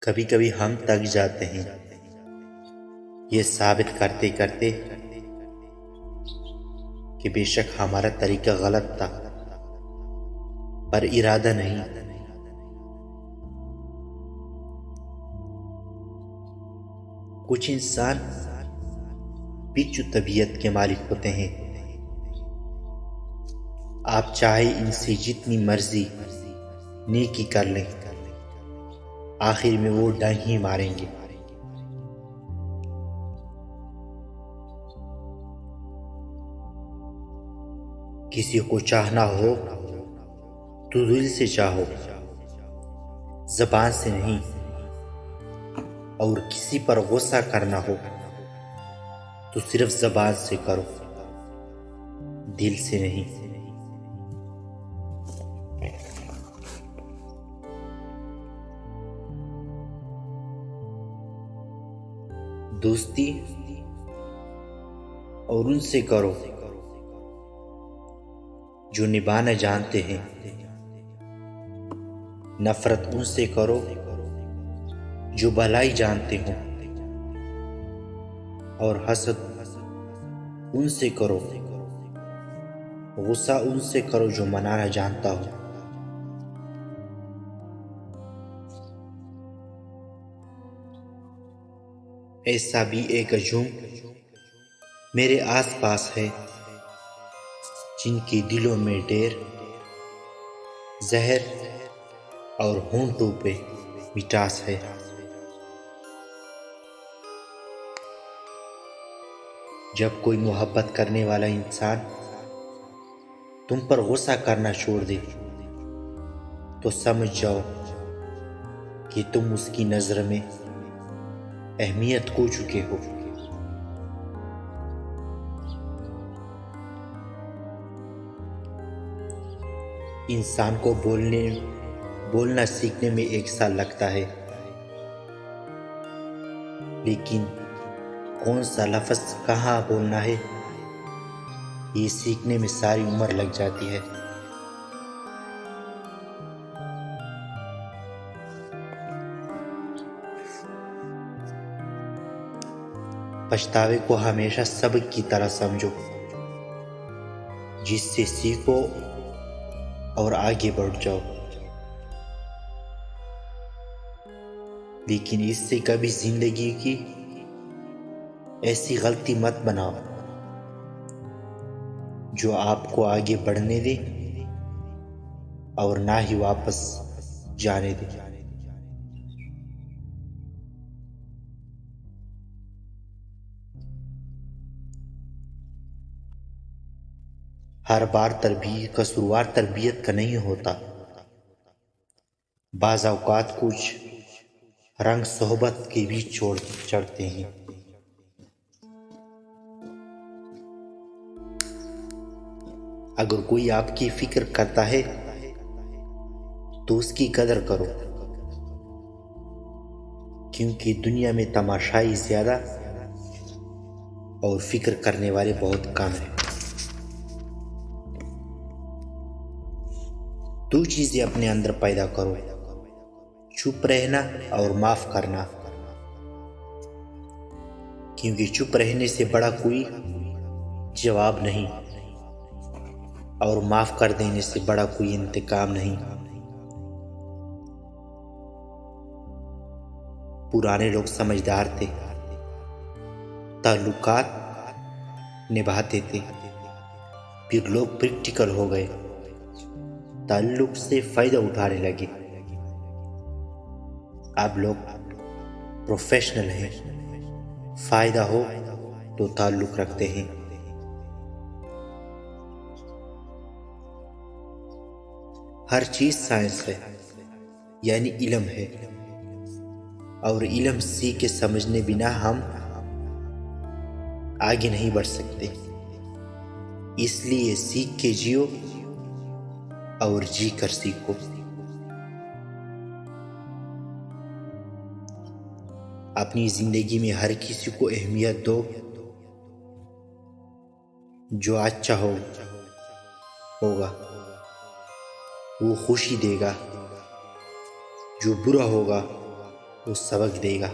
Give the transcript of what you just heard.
कभी कभी हम थक जाते हैं ये साबित करते करते कि बेशक हमारा तरीका गलत था, पर इरादा नहीं। कुछ इंसान बिच्छू तबीयत के मालिक होते हैं। आप चाहे इनसे जितनी मर्जी नेकी कर लें, आखिर में वो डंग ही मारेंगे। किसी को चाहना हो तो दिल से चाहो, ज़बान से नहीं। और किसी पर गुस्सा करना हो तो सिर्फ ज़बान से करो, दिल से नहीं। दोस्ती और उनसे करो जो निभाना जानते हैं। नफरत उनसे करो जो भलाई जानते हो। और हसद उनसे करो, गुस्सा उनसे करो जो मनाना जानता हो। ऐसा भी एक हजूम मेरे आसपास है जिनके दिलों में ढेर जहर और होंठों पे मिठास है। जब कोई मोहब्बत करने वाला इंसान तुम पर गुस्सा करना छोड़ दे तो समझ जाओ कि तुम उसकी नज़र में अहमियत खो चुके हो। इंसान को बोलना सीखने में 1 साल लगता है, लेकिन कौन सा लफ्ज़ कहाँ बोलना है ये सीखने में सारी उम्र लग जाती है। पछतावे को हमेशा सबक की तरह समझो, जिससे सीखो और आगे बढ़ जाओ। लेकिन इससे कभी जिंदगी की ऐसी गलती मत बनाओ जो आपको आगे बढ़ने दे और ना ही वापस जाने दे। हर बार कसूरवार तरबियत का नहीं होता। बाज़ औक़ात कुछ रंग सोहबत के भी चढ़ते हैं। अगर कोई आपकी फिक्र करता है तो उसकी कदर करो, क्योंकि दुनिया में तमाशाई ज्यादा और फिक्र करने वाले बहुत कम हैं। 2 चीजें अपने अंदर पैदा करो, चुप रहना और माफ करना, क्योंकि चुप रहने से बड़ा कोई जवाब नहीं और माफ कर देने से बड़ा कोई इंतकाम नहीं। पुराने लोग समझदार थे, ताल्लुकात निभाते थे। फिर लोग प्रैक्टिकल हो गए, ताल्लुक से फायदा उठाने लगे। अब लोग प्रोफेशनल हैं, फायदा हो तो ताल्लुक रखते हैं। हर चीज साइंस है, यानी इल्म है, और इल्म सीख के समझने बिना हम आगे नहीं बढ़ सकते। इसलिए सीख के जियो और जी कर सीखो। अपनी जिंदगी में हर किसी को अहमियत दो। जो अच्छा होगा वो खुशी देगा, जो बुरा होगा वो सबक देगा।